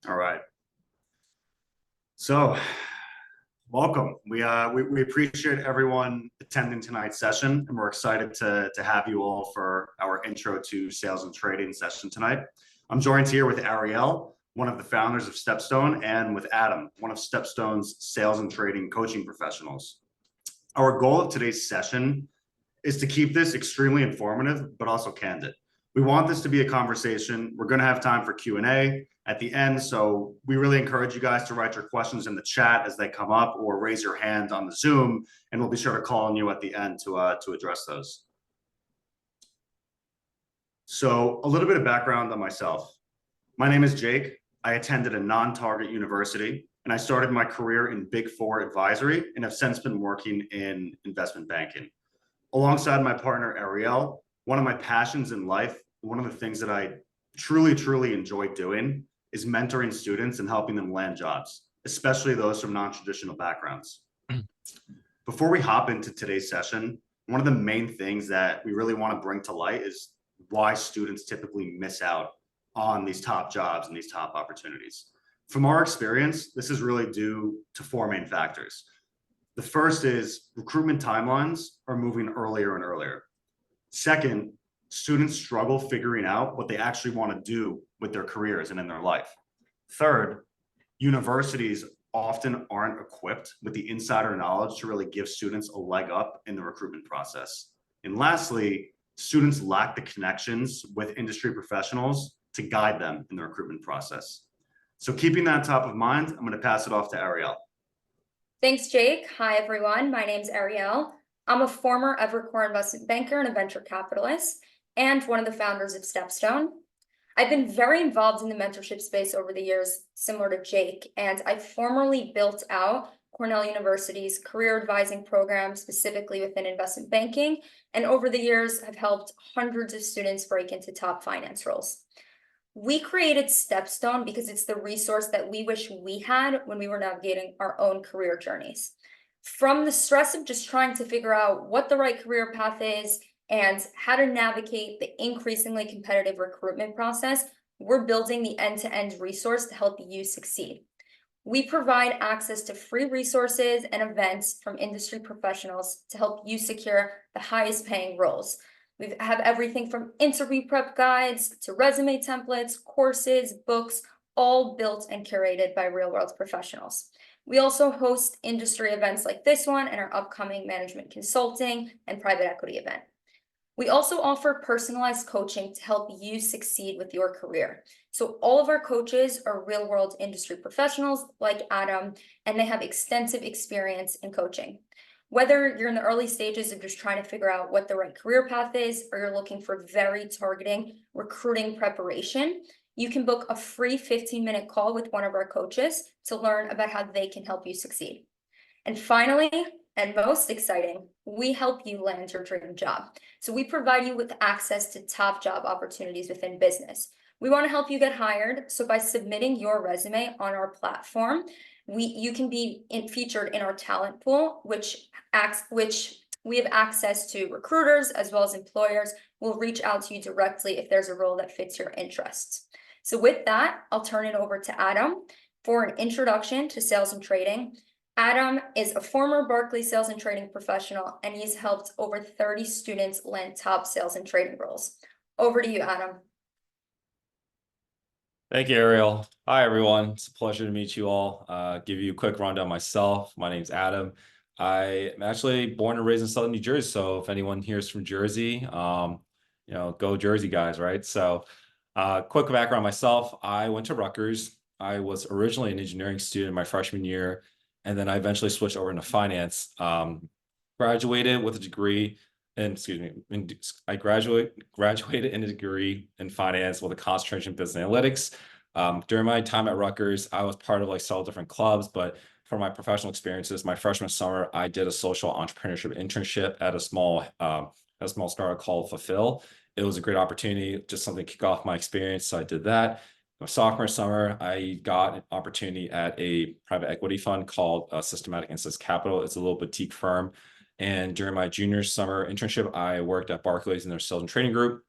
All right. So, welcome. We appreciate everyone attending tonight's session, and we're excited to have you all for our intro to sales and trading session tonight. I'm joined here with Ariel, one of the founders of StepStone, and with Adam, one of StepStone's sales and trading coaching professionals. Our goal of today's session is to keep this extremely informative, but also candid. We want this to be a conversation. We're going to have time for Q&A at the end, so we really encourage you guys to write your questions in the chat as they come up, or raise your hand on the Zoom, and we'll be sure to call on you at the end to address those. So a little bit of background on myself. My name is Jake. I attended a non-target university, and I started my career in Big Four advisory and have since been working in investment banking. Alongside my partner, Ariel, one of my passions in life, one of the things that I truly enjoy doing is mentoring students and helping them land jobs, especially those from non-traditional backgrounds. Before we hop into today's session, one of the main things that we really want to bring to light is why students typically miss out on these top jobs and these top opportunities. From our experience, this is really due to four main factors. The first is recruitment timelines are moving earlier and earlier. Second, students struggle figuring out what they actually want to do with their careers and in their life. Third, universities often aren't equipped with the insider knowledge to really give students a leg up in the recruitment process. And lastly, students lack the connections with industry professionals to guide them in the recruitment process. So keeping that top of mind, I'm going to pass it off to Ariel. Thanks, Jake. Hi, everyone. My name's Ariel. I'm a former Evercore investment banker and a venture capitalist, and one of the founders of StepStone. I've been very involved in the mentorship space over the years, similar to Jake, and I formerly built out Cornell University's career advising program, specifically within investment banking, and over the years have helped hundreds of students break into top finance roles. We created StepStone because it's the resource that we wish we had when we were navigating our own career journeys. From the stress of just trying to figure out what the right career path is and how to navigate the increasingly competitive recruitment process, we're building the end-to-end resource to help you succeed. We provide access to free resources and events from industry professionals to help you secure the highest paying roles. We have everything from interview prep guides to resume templates, courses, books, all built and curated by real-world professionals. We also host industry events like this one and our upcoming management consulting and private equity event. We also offer personalized coaching to help you succeed with your career. So all of our coaches are real-world industry professionals like Adam, and they have extensive experience in coaching. Whether you're in the early stages of just trying to figure out what the right career path is, or you're looking for very targeting recruiting preparation, you can book a free 15-minute call with one of our coaches to learn about how they can help you succeed. And finally, and most exciting, we help you land your dream job. So we provide you with access to top job opportunities within business. We want to help you get hired. So by submitting your resume on our platform, you can be featured in our talent pool, which we have access to recruiters as well as employers. We'll reach out to you directly if there's a role that fits your interests. So with that, I'll turn it over to Adam for an introduction to sales and trading. Adam is a former Barclays Sales and Trading professional, and he's helped over 30 students land top sales and trading roles. Over to you, Adam. Thank you, Ariel. Hi, everyone. It's a pleasure to meet you all. Give you a quick rundown myself. My name's Adam. I am actually born and raised in Southern New Jersey. So if anyone here is from Jersey, go Jersey guys, right? So quick background myself. I went to Rutgers. I was originally an engineering student my freshman year, and then I eventually switched over into finance. Graduated with a degree I graduated in a degree in finance with a concentration in business analytics. During my time at Rutgers, I was part of several different clubs, but for my professional experiences, my freshman summer, I did a social entrepreneurship internship at a small startup called Fulfill. It was a great opportunity, just something to kick off my experience, so I did that. My sophomore summer, I got an opportunity at a private equity fund called Systematic Insights Capital. It's a little boutique firm. And during my junior summer internship, I worked at Barclays in their sales and trading group.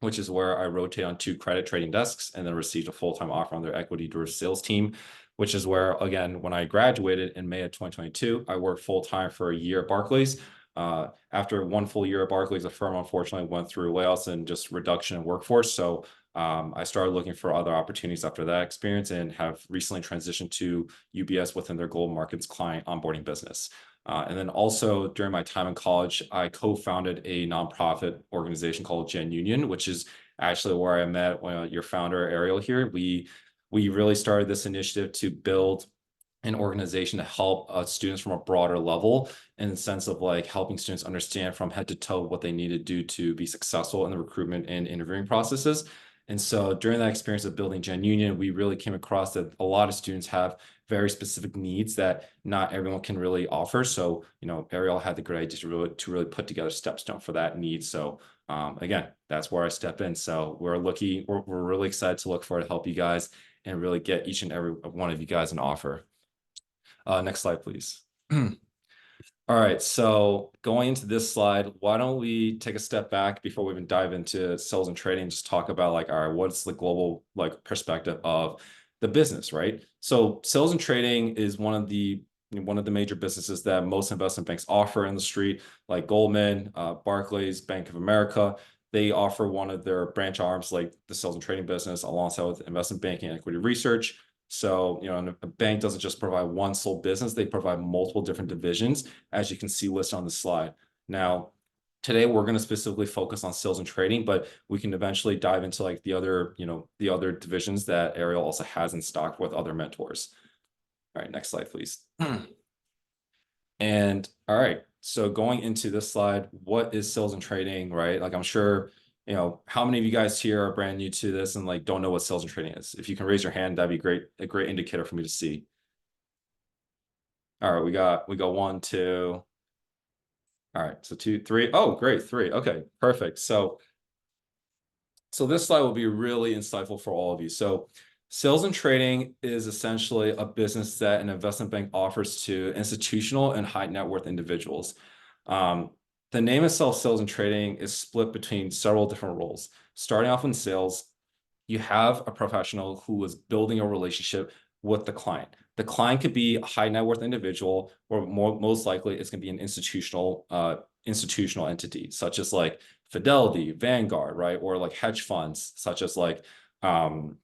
which is where I rotate on 2 credit trading desks and then received a full-time offer on their equity derivatives sales team, which is where, again, when I graduated in May of 2022, I worked full-time for a year at Barclays. After 1 full year at Barclays, the firm unfortunately went through layoffs and just reduction in workforce. So I started looking for other opportunities after that experience and have recently transitioned to UBS within their global markets client onboarding business. And then also during my time in college, I co-founded a nonprofit organization called Gen Union, which is actually where I met your founder, Ariel, here. We really started this initiative to build an organization to help students from a broader level in the sense of like helping students understand from head to toe what they need to do to be successful in the recruitment and interviewing processes. And so during that experience of building Gen Union, we really came across that a lot of students have very specific needs that not everyone can really offer. So, Ariel had the great idea to really put together StepStone for that need. So again, that's where I step in. So we're really excited to look forward to help you guys and really get each and every one of you guys an offer. Next slide, please. All right, so going into this slide, why don't we take a step back before we even dive into sales and trading, just talk about like, all right, what's the global perspective of the business, right? So sales and trading is one of the major businesses that most investment banks offer in the street, like Goldman, Barclays, Bank of America. They offer one of their branch arms, like the sales and trading business, alongside with investment banking and equity research. So, a bank doesn't just provide one sole business, they provide multiple different divisions, as you can see listed on the slide. Now, today we're going to specifically focus on sales and trading, but we can eventually dive into like the other divisions that Ariel also has in stock with other mentors. All right, next slide, please. And all right, so going into this slide, what is sales and trading, right? Like I'm sure how many of you guys here are brand new to this and like don't know what sales and trading is? If you can raise your hand, that'd be great. A great indicator for me to see. All right, we got 1, 2. All right, so 2, 3. Oh, great, 3. Okay, perfect. So this slide will be really insightful for all of you. So sales and trading is essentially a business that an investment bank offers to institutional and high net worth individuals. The name itself, sales and trading, is split between several different roles. Starting off in sales, you have a professional who is building a relationship with the client. The client could be a high net worth individual, or most likely it's going to be an institutional entity, such as like Fidelity, Vanguard, right? Or like hedge funds, such as Point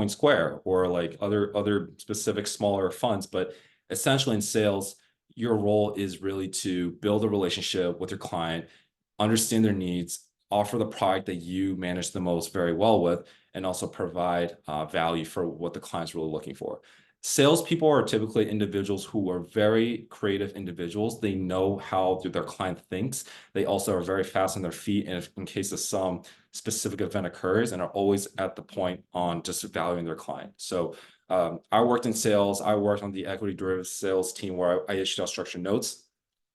Square, or like other specific smaller funds. But essentially in sales, your role is really to build a relationship with your client, understand their needs, offer the product that you manage the most very well with, and also provide value for what the client's really looking for. Salespeople are typically individuals who are very creative individuals. They know how their client thinks. They also are very fast on their feet, and if in case of some specific event occurs, and are always at the point on just valuing their client. So I worked in sales. I worked on the equity derivatives sales team where I issued out structured notes.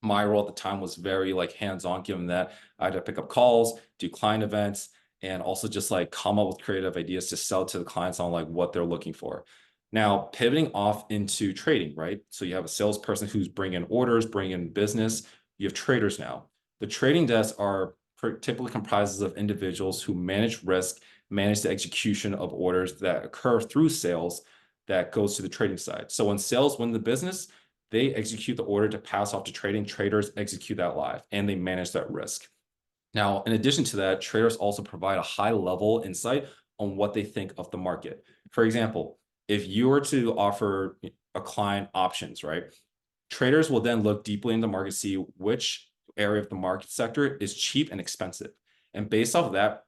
My role at the time was very hands-on, given that I had to pick up calls, do client events, and also just come up with creative ideas to sell to the clients on what they're looking for. Now, pivoting off into trading, right? So you have a salesperson who's bringing orders, bringing business. You have traders now. The trading desks are typically comprises of individuals who manage risk, manage the execution of orders that occur through sales that goes to the trading side. So when sales win the business, they execute the order to pass off to trading. Traders execute that live, and they manage that risk. Now, in addition to that, traders also provide a high-level insight on what they think of the market. For example, if you were to offer a client options, right? Traders will then look deeply into the market, see which area of the market sector is cheap and expensive. And based on that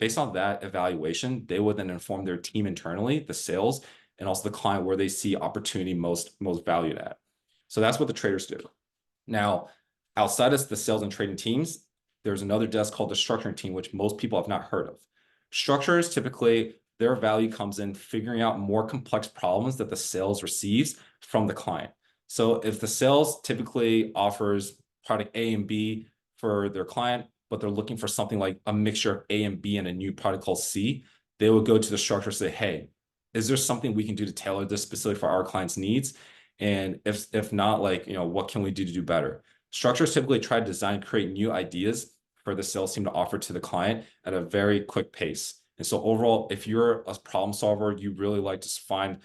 evaluation, they would then inform their team internally, the sales, and also the client where they see opportunity most valued at. So that's what the traders do. Now, outside of the sales and trading teams, there's another desk called the structuring team, which most people have not heard of. Structurers, typically, their value comes in figuring out more complex problems that the sales receives from the client. So if the sales typically offers product A and B for their client, but they're looking for something like a mixture of A and B and a new product called C, they would go to the structurer and say, hey, is there something we can do to tailor this specifically for our client's needs? And if not, what can we do to do better? Structurers typically try to design, create new ideas for the sales team to offer to the client at a very quick pace. And so overall, if you're a problem solver, you really like to find,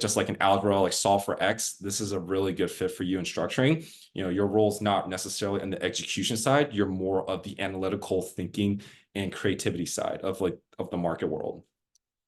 just like an algorithm, like solve for X, this is a really good fit for you in structuring. Your role's not necessarily in the execution side. You're more of the analytical thinking and creativity side of the market world.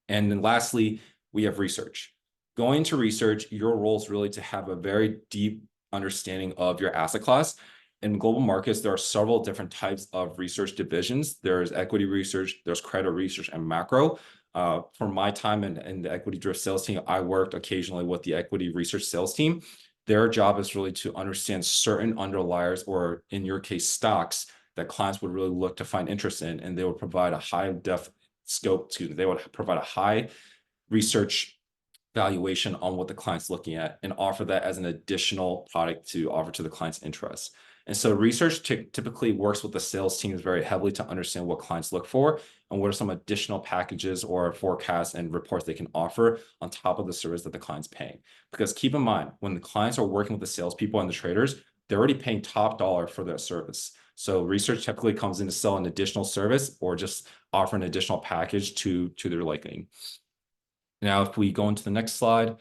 And then lastly, we have research. Going to research, your role is really to have a very deep understanding of your asset class. In global markets, there are several different types of research divisions. There's equity research, there's credit research, and macro. For my time in the equity drift sales team, I worked occasionally with the equity research sales team. Their job is really to understand certain underliers, or in your case, stocks that clients would really look to find interest in, and they would provide a high depth scope to, they would provide a high research valuation on what the client's looking at and offer that as an additional product to offer to the client's interest. And so research typically works with the sales teams very heavily to understand what clients look for and what are some additional packages or forecasts and reports they can offer on top of the service that the client's paying. Because keep in mind, when the clients are working with the salespeople and the traders, they're already paying top dollar for their service. So research typically comes in to sell an additional service or just offer an additional package to their liking. Now, if we go into the next slide,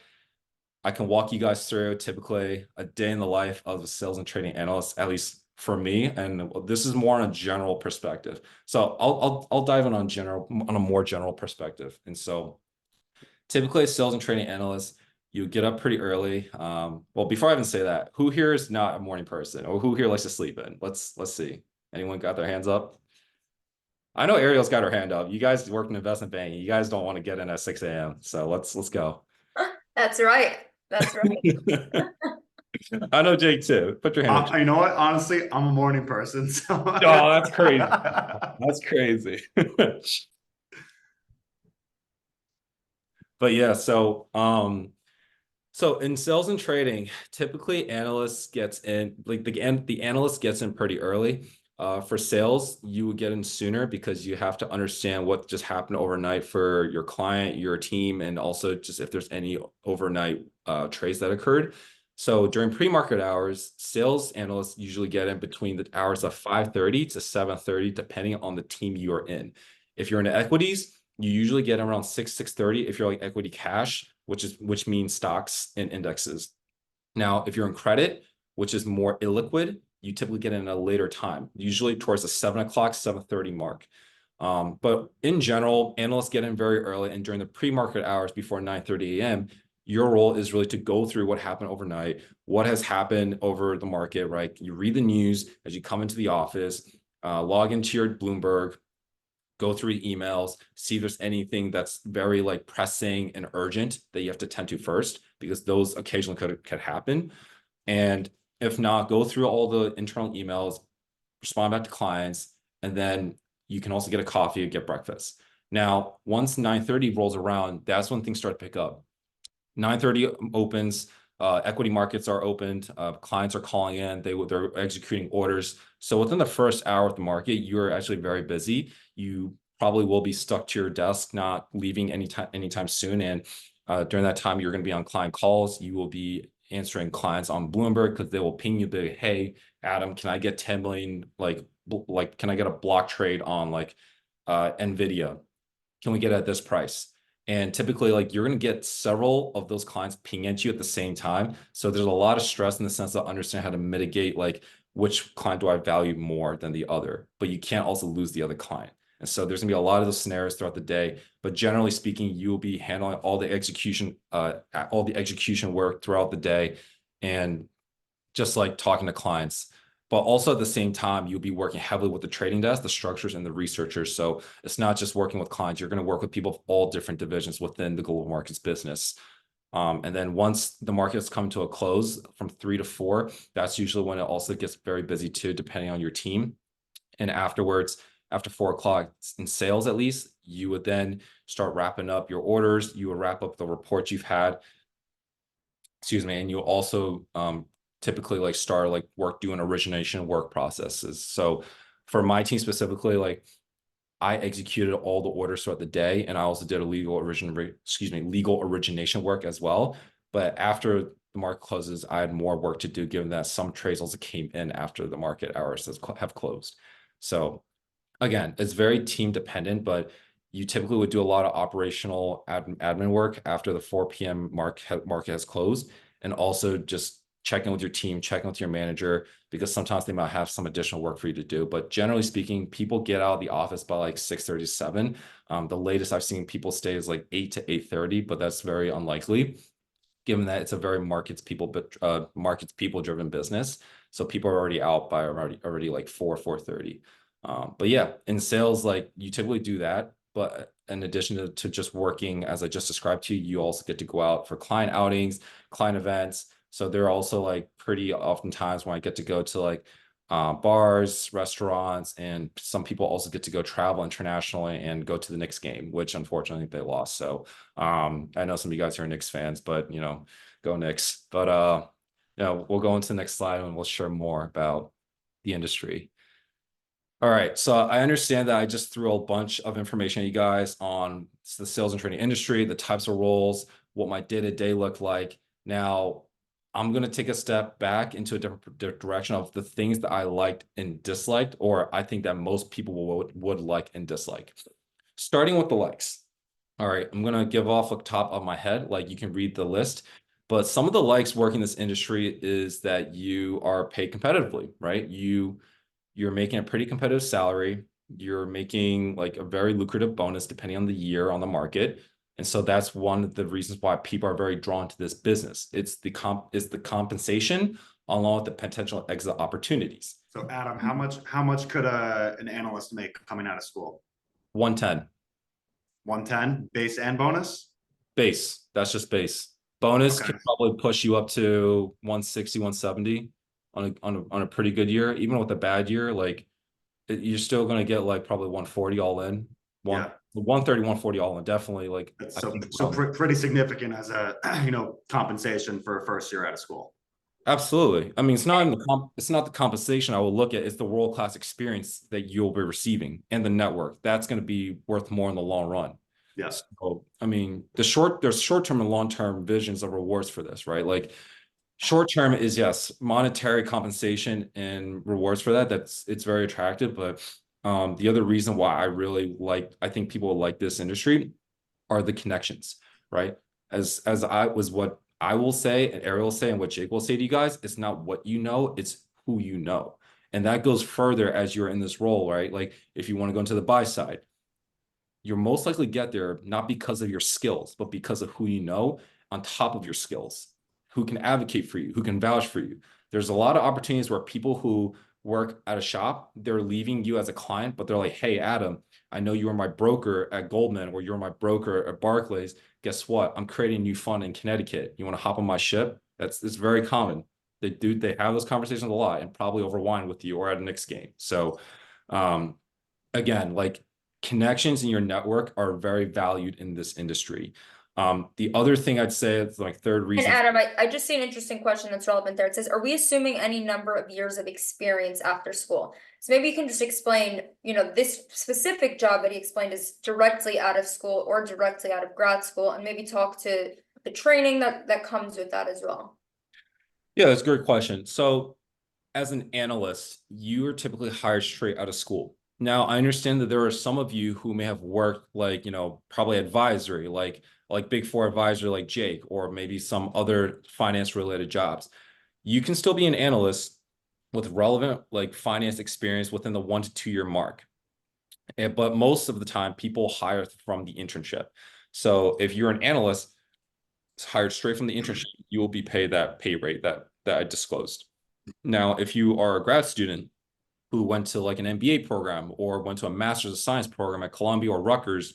I can walk you guys through typically a day in the life of a sales and trading analyst, at least for me. And this is more on a general perspective. So I'll dive in on a more general perspective. And so typically a sales and trading analyst, you get up pretty early. Well, before I even say that, who here is not a morning person, or who here likes to sleep in? Let's see. Anyone got their hands up? I know Ariel's got her hand up. You guys work in investment banking. You guys don't want to get in at 6 a.m. So let's go. That's right. That's right. I know Jake too. Put your hand up. You know what? Honestly, I'm a morning person. So. Oh, that's crazy. That's crazy. But yeah, so in sales and trading, typically analysts gets in, like the analyst gets in pretty early. For sales, you would get in sooner because you have to understand what just happened overnight for your client, your team, and also just if there's any overnight trades that occurred. So during pre-market hours, sales analysts usually get in between the hours of 5:30 to 7:30, depending on the team you are in. If you're in equities, you usually get around 6:30 if you're like equity cash, which means stocks and indexes. Now, if you're in credit, which is more illiquid, you typically get in at a later time, usually towards the 7 o'clock, 7:30 mark. But in general, analysts get in very early, and during the pre-market hours before 9:30 a.m., your role is really to go through what happened overnight, what has happened over the market, right? You read the news as you come into the office, log into your Bloomberg, go through emails, see if there's anything that's very like pressing and urgent that you have to tend to first, because those occasionally could happen. And if not, go through all the internal emails, respond back to clients, and then you can also get a coffee or get breakfast. Now, once 9:30 rolls around, that's when things start to pick up. 9:30 opens, equity markets are opened, clients are calling in, they're executing orders. So within the first hour of the market, you're actually very busy. You probably will be stuck to your desk, not leaving anytime soon. And during that time, you're going to be on client calls. You will be answering clients on Bloomberg because they will ping you the, hey, Adam, can I get 10 million, like can I get a block trade on NVIDIA? Can we get it at this price? And typically, like, you're going to get several of those clients ping at you at the same time. So there's a lot of stress in the sense of understand how to mitigate, like, which client do I value more than the other, but you can't also lose the other client. And so there's going to be a lot of those scenarios throughout the day, but generally speaking, you will be handling all the execution work throughout the day, and just like talking to clients. But also at the same time, you'll be working heavily with the trading desk, the structures, and the researchers. So it's not just working with clients. You're going to work with people of all different divisions within the global markets business. And then once the markets come to a close from 3 to 4, that's usually when it also gets very busy too, depending on your team. And afterwards, after 4 o'clock in sales, at least, you would then start wrapping up your orders. You would wrap up the reports you've had. And you'll also typically like start like doing origination work processes. So for my team specifically, like I executed all the orders throughout the day, and I also did a legal origination work as well. But after the market closes, I had more work to do, given that some trades also came in after the market hours have closed. So again, it's very team dependent, but you typically would do a lot of operational admin work after the 4 p.m. market has closed, and also just checking with your team, checking with your manager, because sometimes they might have some additional work for you to do. But generally speaking, people get out of the office by like 6:30 to 7. The latest I've seen people stay is like 8 to 8:30, but that's very unlikely, given that it's a very markets people driven business. So people are already out by already like 4:30. But yeah, in sales, like you typically do that. But in addition to just working, as I just described to you, you also get to go out for client outings, client events. So there are also like pretty often times when I get to go to like bars, restaurants, and some people also get to go travel internationally and go to the Knicks game, which unfortunately they lost. So I know some of you guys are Knicks fans, but go Knicks. But we'll go into the next slide and we'll share more about the industry. All right, so I understand that I just threw a bunch of information at you guys on the sales and trading industry, the types of roles, what my day-to-day looked like. Now, I'm going to take a step back into a different direction of the things that I liked and disliked, or I think that most people would like and dislike. Starting with the likes. All right, I'm going to give off the top of my head, like you can read the list. But some of the likes working in this industry is that you are paid competitively, right? You're making a pretty competitive salary. You're making like a very lucrative bonus depending on the year on the market. And so that's one of the reasons why people are very drawn to this business. It's the compensation along with the potential exit opportunities. So Adam, how much could an analyst make coming out of school? 110. 110 base and bonus? Base. That's just base. Bonus Okay. can probably push you up to 160, 170 on a pretty good year. Even with a bad year, like you're still going to get like probably 140 all in. 130, 140 all in. Definitely like That's I think pretty significant as a compensation for a first year out of school. absolutely. I mean, it's not the compensation I will look at, it's the world-class experience that you'll be receiving and the network. That's going to be worth more in the long run. Yes. So, I mean, there's short-term and long-term visions of rewards for this, right? Like short-term is yes, monetary compensation and rewards for that. It's very attractive. But the other reason why I think people will like this industry are the connections, right? As what I will say and Ariel will say and what Jake will say to you guys, it's not what you know, it's who you know. And that goes further as you're in this role, right? Like if you want to go into the buy side, you're most likely get there not because of your skills, but because of who you know on top of your skills, who can advocate for you, who can vouch for you. There's a lot of opportunities where people who work at a shop, they're leaving you as a client, but they're like, hey, Adam, I know you were my broker at Goldman or you're my broker at Barclays. Guess what? I'm creating a new fund in Connecticut. You want to hop on my ship? It's very common. They have those conversations a lot and probably over wine with you or at a Knicks game. So again, like connections in your network are very valued in this industry. The other thing I'd say is like third reason. And Adam, I just see an interesting question that's relevant there. It says, are we assuming any number of years of experience after school? So maybe you can just explain, this specific job that he explained is directly out of school or directly out of grad school, and maybe talk to the training that comes with that as well. Yeah, that's a great question. So as an analyst, you are typically hired straight out of school. Now, I understand that there are some of you who may have worked like, probably advisory, like Big Four advisory, like Jake, or maybe some other finance related jobs. You can still be an analyst with relevant like finance experience within the 1 to 2 year mark. But most of the time, people hire from the internship. So if you're an analyst hired straight from the internship, you will be paid that pay rate that I disclosed. Now, if you are a grad student who went to like an MBA program or went to a Master's of Science program at Columbia or Rutgers,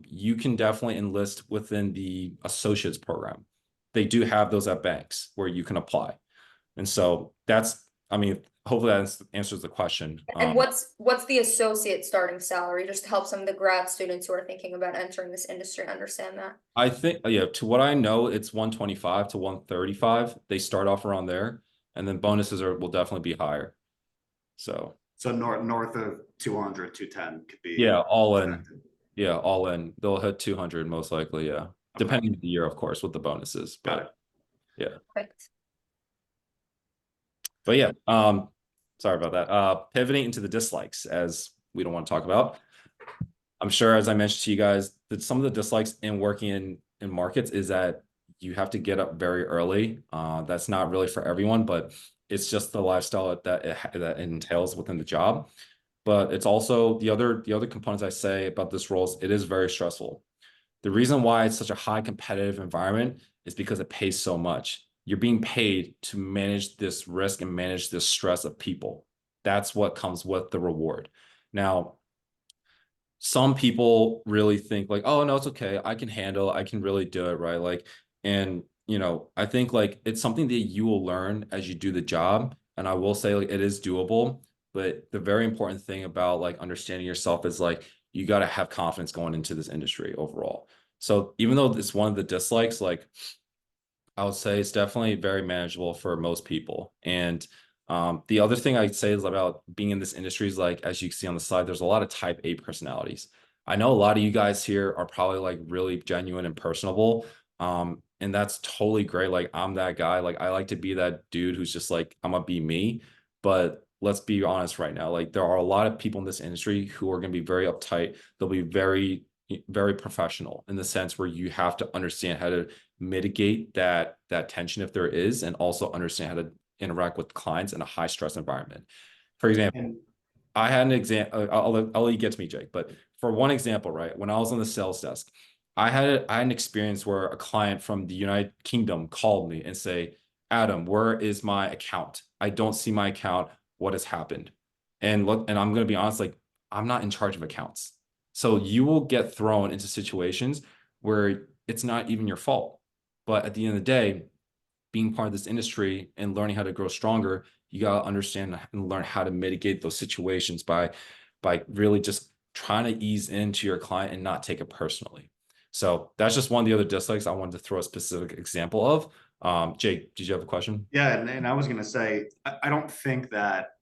you can definitely enlist within the associates program. They do have those at banks where you can apply. And so hopefully that answers the question. And what's the associate starting salary, just to help some of the grad students who are thinking about entering this industry understand that? I think, yeah, to what I know, it's 125 to 135. They start off around there, and then bonuses will definitely be higher. So north of 200, 210 could be. Yeah, all in. Yeah, all in. They'll hit 200 most likely, yeah. Depending on the year, of course, with the bonuses. But yeah. Perfect. But yeah, sorry about that. Pivoting into the dislikes, as we don't want to talk about. I'm sure, as I mentioned to you guys, that some of the dislikes in working in markets is that you have to get up very early. That's not really for everyone, but it's just the lifestyle that it entails within the job. But it's also the other components I say about this role is it is very stressful. The reason why it's such a high competitive environment is because it pays so much. You're being paid to manage this risk and manage this stress of people. That's what comes with the reward. Now, some people really think like, oh no, it's okay. I can handle, I can really do it, right? Like, and I think like it's something that you will learn as you do the job. And I will say like it is doable, but the very important thing about like understanding yourself is like you got to have confidence going into this industry overall. So even though it's one of the dislikes, like I would say it's definitely very manageable for most people. And the other thing I'd say is about being in this industry is like, as you can see on the side, there's a lot of type A personalities. I know a lot of you guys here are probably like really genuine and personable. And that's totally great. Like I'm that guy. Like I like to be that dude who's just like, I'm gonna be me. But let's be honest right now. Like there are a lot of people in this industry who are gonna be very uptight. They'll be very professional in the sense where you have to understand how to mitigate that tension if there is, and also understand how to interact with clients in a high stress environment. For example, And I had an example. I'll let you get to me, Jake. But for one example, right, when I was on the sales desk, I had an experience where a client from the United Kingdom called me and say, Adam, where is my account? I don't see my account. What has happened? And look, and I'm going to be honest, like I'm not in charge of accounts. So you will get thrown into situations where it's not even your fault. But at the end of the day, being part of this industry and learning how to grow stronger, you got to understand and learn how to mitigate those situations by really just trying to ease into your client and not take it personally. So that's just one of the other dislikes I wanted to throw a specific example of. Jake, did you have a question? yeah, and I was going to say, I don't think that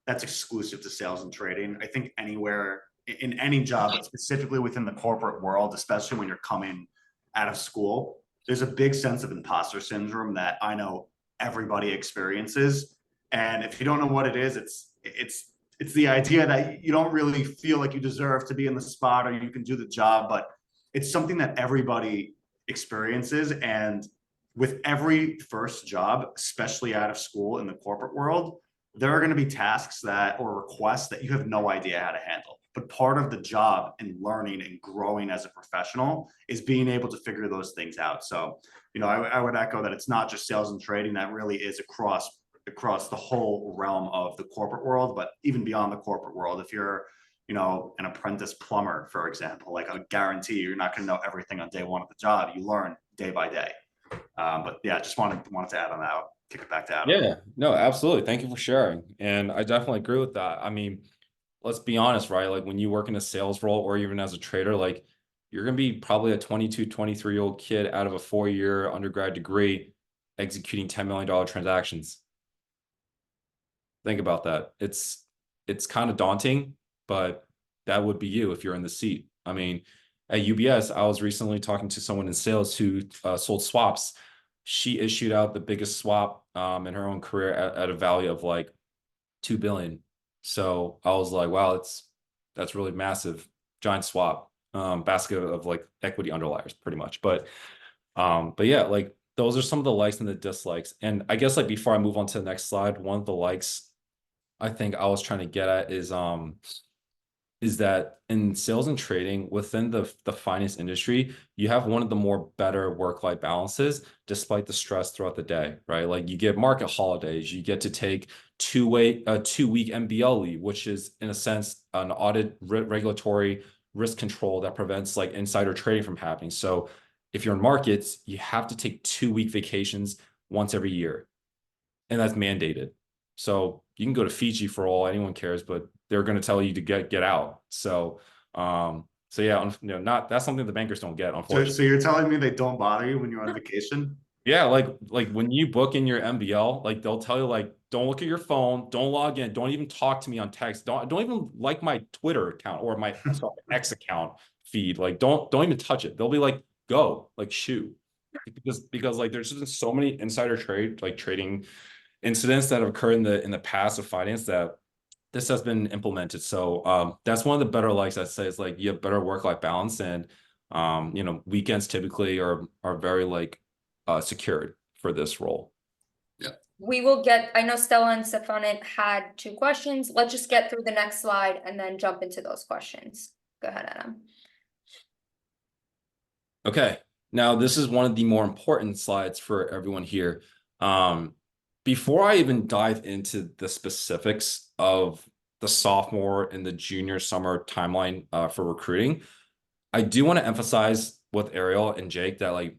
that's exclusive to sales and trading. I think anywhere in any job, but specifically within the corporate world, especially when you're coming out of school, there's a big sense of imposter syndrome that I know everybody experiences. And if you don't know what it is, it's the idea that you don't really feel like you deserve to be in the spot or you can do the job, but it's something that everybody experiences. And with every first job, especially out of school in the corporate world, there are going to be tasks that or requests that you have no idea how to handle. But part of the job and learning and growing as a professional is being able to figure those things out. So, I would echo that it's not just sales and trading, that really is across the whole realm of the corporate world, but even beyond the corporate world. If you're, an apprentice plumber, for example, like I guarantee you're not going to know everything on day one of the job. You learn day by day. But yeah, just wanted to add on that. I'll kick it back to Adam. Yeah, no, absolutely. Thank you for sharing. And I definitely agree with that. I mean, let's be honest, right? Like when you work in a sales role or even as a trader, like you're going to be probably a 22, 23-year-old kid out of a 4-year undergrad degree executing $10 million transactions. Think about that. It's kind of daunting, but that would be you if you're in the seat. I mean, at UBS, I was recently talking to someone in sales who sold swaps. She issued out the biggest swap in her own career at a value of like 2 billion. So I was like, wow, that's really massive, giant swap, basket of like equity underliers, pretty much. But yeah, like those are some of the likes and the dislikes. And I guess like before I move on to the next slide, one of the likes I think I was trying to get at is that in sales and trading within the finance industry, you have one of the more better work-life balances despite the stress throughout the day, right? Like you get market holidays, you get to take 2-week MBL leave, which is in a sense an audit regulatory risk control that prevents like insider trading from happening. So if you're in markets, you have to take 2-week vacations once every year, and that's mandated. So you can go to Fiji for all anyone cares, but they're going to tell you to get out. So so yeah, not that's something the bankers don't get, unfortunately. So you're telling me they don't bother you when you're on vacation? Yeah, like when you book in your MBL, like they'll tell you like don't look at your phone, don't log in, don't even talk to me on text, don't even like my Twitter account or my X account feed. Like don't even touch it. They'll be like go, like shoot. Because like there's just so many insider trading incidents that have occurred in the past of finance that this has been implemented. So that's one of the better likes I'd say is like you have better work-life balance, and weekends typically are very like secured for this role. Yeah. We will get, I know Stella and Stefanet had 2 questions. Let's just get through the next slide and then jump into those questions. Go ahead, Adam. Okay, now this is one of the more important slides for everyone here. Before I even dive into the specifics of the sophomore and the junior summer timeline for recruiting, I do want to emphasize with Ariel and Jake that like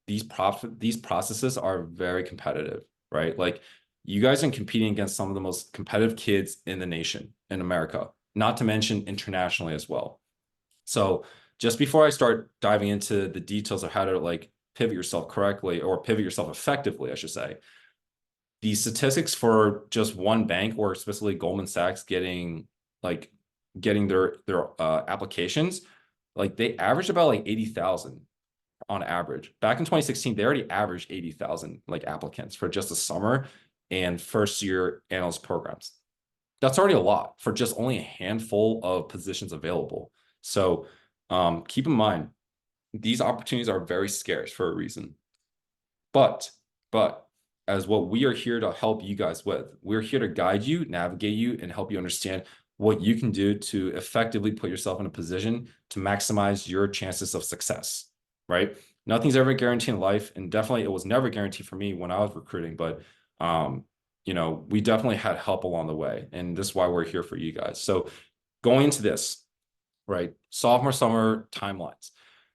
these processes are very competitive, right? Like you guys are competing against some of the most competitive kids in the nation, in America, not to mention internationally as well. So just before I start diving into the details of how to like pivot yourself correctly or pivot yourself effectively, I should say, the statistics for just one bank, or specifically Goldman Sachs, getting their applications, like they averaged about like 80,000 on average. Back in 2016, they already averaged 80,000 like applicants for just the summer and first year analyst programs. That's already a lot for just only a handful of positions available. So keep in mind, these opportunities are very scarce for a reason. But as what we are here to help you guys with, we're here to guide you, navigate you, and help you understand what you can do to effectively put yourself in a position to maximize your chances of success, right? Nothing's ever guaranteed in life, and definitely it was never guaranteed for me when I was recruiting, but we definitely had help along the way, and this is why we're here for you guys. So going into this, right, sophomore summer timelines.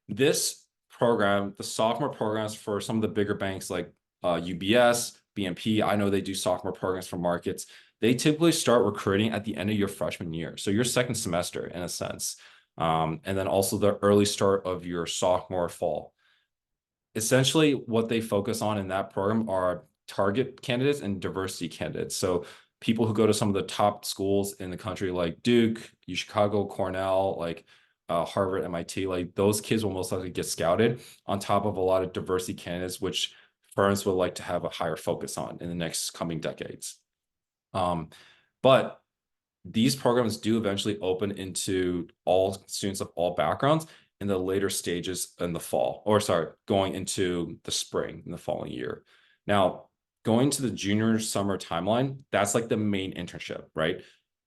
This program, the sophomore programs for some of the bigger banks like UBS, BNP, I know they do sophomore programs for markets. They typically start recruiting at the end of your freshman year. So your second semester in a sense. And then also the early start of your sophomore fall. Essentially what they focus on in that program are target candidates and diversity candidates. So people who go to some of the top schools in the country, like Duke, Chicago, Cornell, like Harvard, MIT, like those kids will most likely get scouted on top of a lot of diversity candidates, which firms would like to have a higher focus on in the next coming decades. But these programs do eventually open into all students of all backgrounds in the later stages in the fall, or sorry, going into the spring in the following year. Now, going to the junior summer timeline, that's like the main internship, right?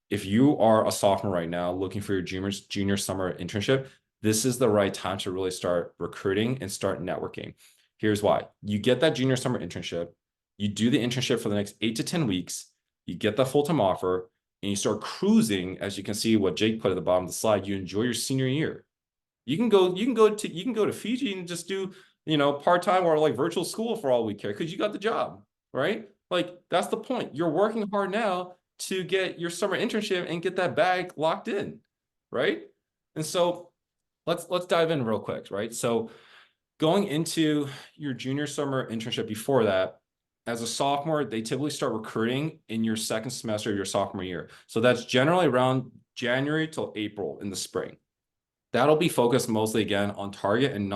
If you are a sophomore right now looking for your junior summer internship, this is the right time to really start recruiting and start networking. Here's why. You get that junior summer internship, you do the internship for the next 8 to 10 weeks, you get the full-time offer, and you start cruising, as you can see what Jake put at the bottom of the slide, you enjoy your senior year. You can go to Fiji and just do, part-time or like virtual school for all we care because you got the job, right? Like that's the point. You're working hard now to get your summer internship and get that bag locked in, right? And so let's dive in real quick, right? So going into your junior summer internship before that, as a sophomore, they typically start recruiting in your second semester of your sophomore year. So that's generally around January till April in the spring. That'll be focused mostly again on target and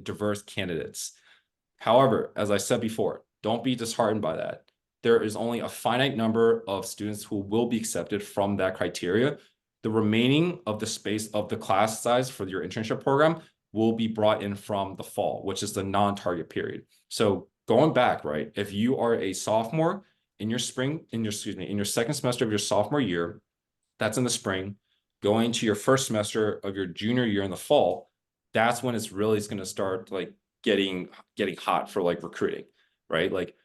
diverse candidates. However, as I said before, don't be disheartened by that. There is only a finite number of students who will be accepted from that criteria. The remaining of the space of the class size for your internship program will be brought in from the fall, which is the non-target period. So going back, right, if you are a sophomore in your second semester of your sophomore year, that's in the spring, going to your first semester of your junior year in the fall, that's when it's really going to start like getting hot for like recruiting, right? Like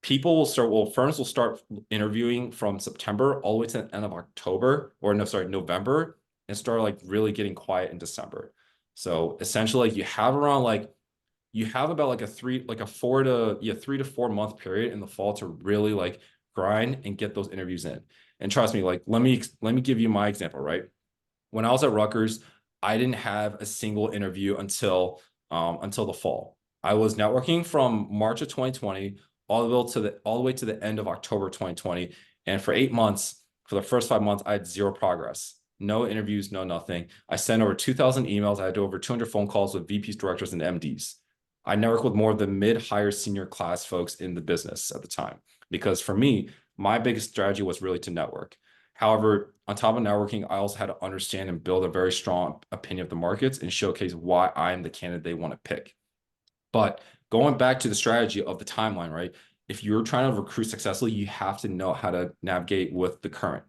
firms will start interviewing from September all the way to the end of November, and start like really getting quiet in December. So essentially like you have about like a 3 to 4 month period in the fall to really like grind and get those interviews in. And trust me, like let me give you my example, right? When I was at Rutgers, I didn't have a single interview until the fall. I was networking from March of 2020 all the way to the end of October 2020. And for 8 months, for the first 5 months, I had zero progress. No interviews, no nothing. I sent over 2,000 emails. I had over 200 phone calls with VPs, directors, and MDs. I network with more of the mid-higher senior class folks in the business at the time. Because for me, my biggest strategy was really to network. However, on top of networking, I also had to understand and build a very strong opinion of the markets and showcase why I'm the candidate they want to pick. But going back to the strategy of the timeline, right? If you're trying to recruit successfully, you have to know how to navigate with the current.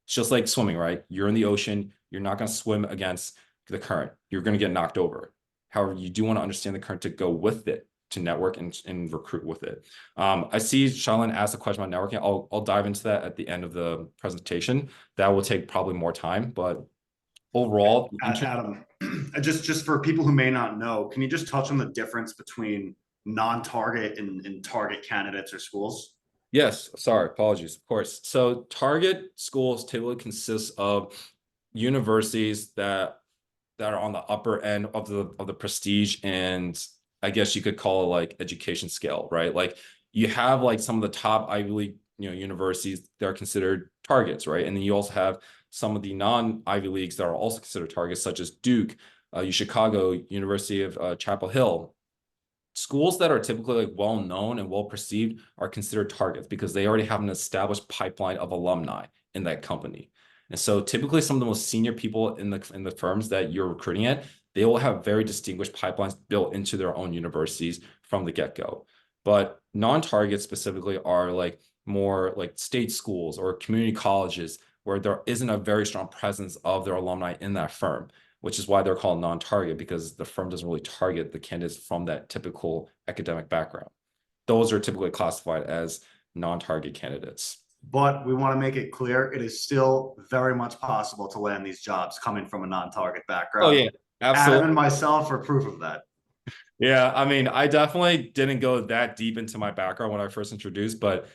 It's just like swimming, right? You're in the ocean. You're not going to swim against the current. You're going to get knocked over. However, you do want to understand the current to go with it, to network and recruit with it. I see Shailin asked a question about networking. I'll dive into that at the end of the presentation. That will take probably more time, but overall, Adam, just for people who may not know, can you just touch on the difference between non-target and target candidates or schools? yes, sorry, apologies, of course. So target schools typically consist of universities that are on the upper end of the prestige, and I guess you could call it like education scale, right? Like you have like some of the top Ivy League, universities that are considered targets, right? And then you also have some of the non-Ivy Leagues that are also considered targets, such as Duke, Chicago, University of Chapel Hill. Schools that are typically like well known and well perceived are considered targets because they already have an established pipeline of alumni in that company. And so typically some of the most senior people in the firms that you're recruiting at, they will have very distinguished pipelines built into their own universities from the get-go. But non-targets specifically are like more like state schools or community colleges where there isn't a very strong presence of their alumni in that firm, which is why they're called non-target, because the firm doesn't really target the candidates from that typical academic background. Those are typically classified as non-target candidates. But we want to make it clear, it is still very much possible to land these jobs coming from a non-target background. Oh yeah, absolutely. Adam and myself are proof of that. Yeah, I mean, I definitely didn't go that deep into my background when I first introduced, but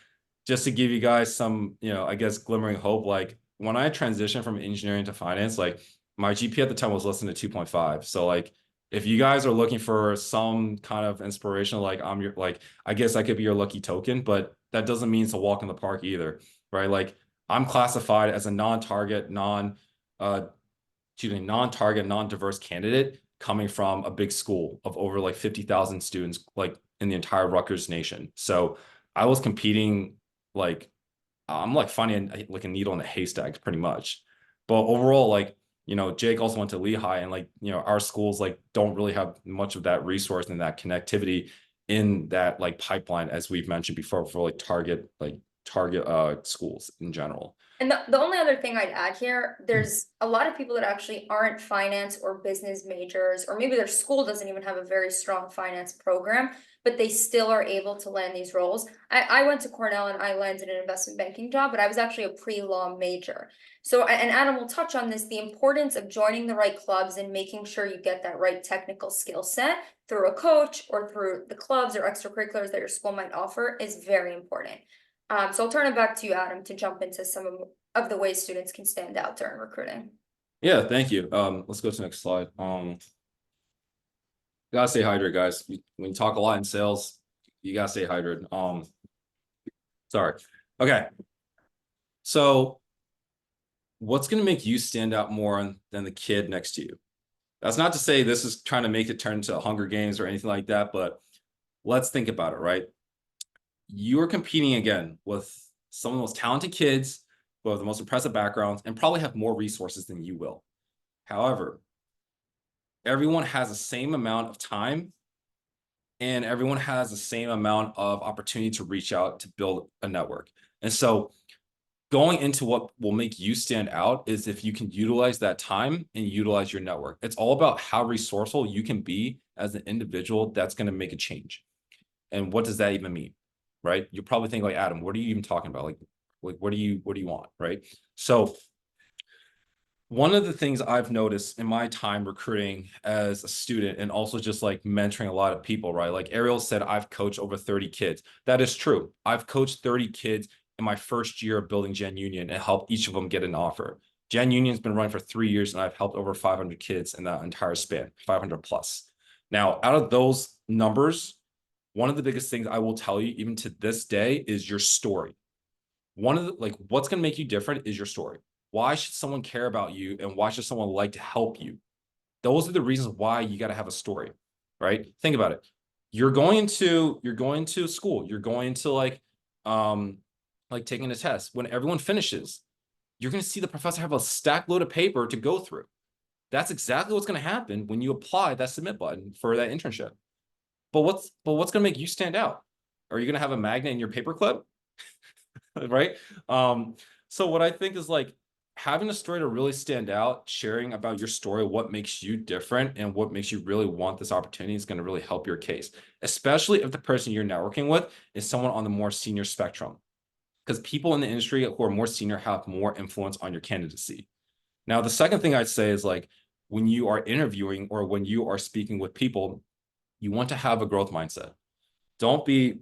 just to give you guys some, I guess glimmering hope, like when I transitioned from engineering to finance, like my GPA at the time was less than a 2.5. So like if you guys are looking for some kind of inspiration, like I guess I could be your lucky token, but that doesn't mean it's a walk in the park either, right? Like I'm classified as a non-target, non-target, non-diverse candidate coming from a big school of over like 50,000 students, like in the entire Rutgers nation. So I was competing like I'm like finding like a needle in a haystack pretty much. But overall, like, Jake also went to Lehigh, and like, our schools like don't really have much of that resource and that connectivity in that like pipeline, as we've mentioned before, for like target schools in general. And the only other thing I'd add here, there's a lot of people that actually aren't finance or business majors, or maybe their school doesn't even have a very strong finance program, but they still are able to land these roles. I went to Cornell and I landed an investment banking job, but I was actually a pre-law major. So, and Adam will touch on this, the importance of joining the right clubs and making sure you get that right technical skill set through a coach or through the clubs or extracurriculars that your school might offer is very important. So I'll turn it back to you, Adam, to jump into some of the ways students can stand out during recruiting. Yeah, thank you. Let's go to the next slide. Gotta stay hydrated, guys. When you talk a lot in sales, you gotta stay hydrated. Sorry. Okay. So what's gonna make you stand out more than the kid next to you? That's not to say this is trying to make it turn into Hunger Games or anything like that, but let's think about it, right? You are competing again with some of the most talented kids who have the most impressive backgrounds and probably have more resources than you will. However, everyone has the same amount of time and everyone has the same amount of opportunity to reach out to build a network. And so going into what will make you stand out is if you can utilize that time and utilize your network. It's all about how resourceful you can be as an individual that's going to make a change. And what does that even mean? Right? You're probably thinking like, Adam, what are you even talking about? Like what do you want? Right? So one of the things I've noticed in my time recruiting as a student and also just like mentoring a lot of people, right? Like Ariel said, I've coached over 30 kids. That is true. I've coached 30 kids in my first year of building Gen Union and helped each of them get an offer. Gen Union's been running for 3 years and I've helped over 500 kids in that entire span, 500 plus. Now, out of those numbers, one of the biggest things I will tell you, even to this day, is your story. One of the, like, what's going to make you different is your story. Why should someone care about you and why should someone like to help you? Those are the reasons why you got to have a story, right? Think about it. you're going to school, you're going to like taking a test. When everyone finishes, you're going to see the professor have a stack load of paper to go through. That's exactly what's going to happen when you apply that submit button for that internship. But what's going to make you stand out? Are you going to have a magnet in your paperclip? Right? So what I think is like having a story to really stand out, sharing about your story, what makes you different and what makes you really want this opportunity is going to really help your case, especially if the person you're networking with is someone on the more senior spectrum. Because people in the industry who are more senior have more influence on your candidacy. Now, the second thing I'd say is like when you are interviewing or when you are speaking with people, you want to have a growth mindset. Don't be